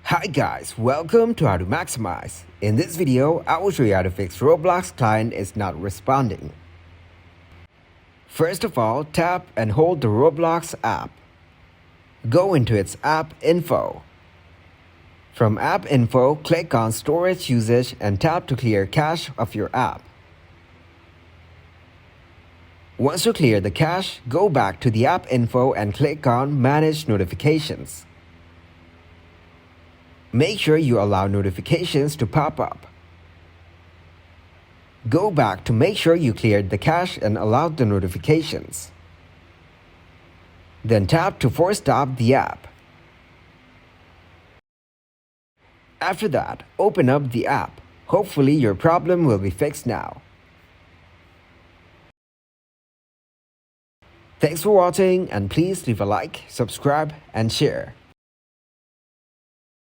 Hi guys, welcome to How to Maximize. In this video, I will show you how to fix Roblox client is not responding. First of all, tap and hold the Roblox app. Go into its app info. From app info, click on storage usage and tap to clear cache of your app. Once you clear the cache, go back to the app info and click on manage notifications. Make sure you allow notifications to pop up. Go back to make sure you cleared the cache and allowed the notifications. Then tap to force stop the app. After that, open up the app. Hopefully your problem will be fixed now. Thanks for watching and please leave a like, subscribe and share.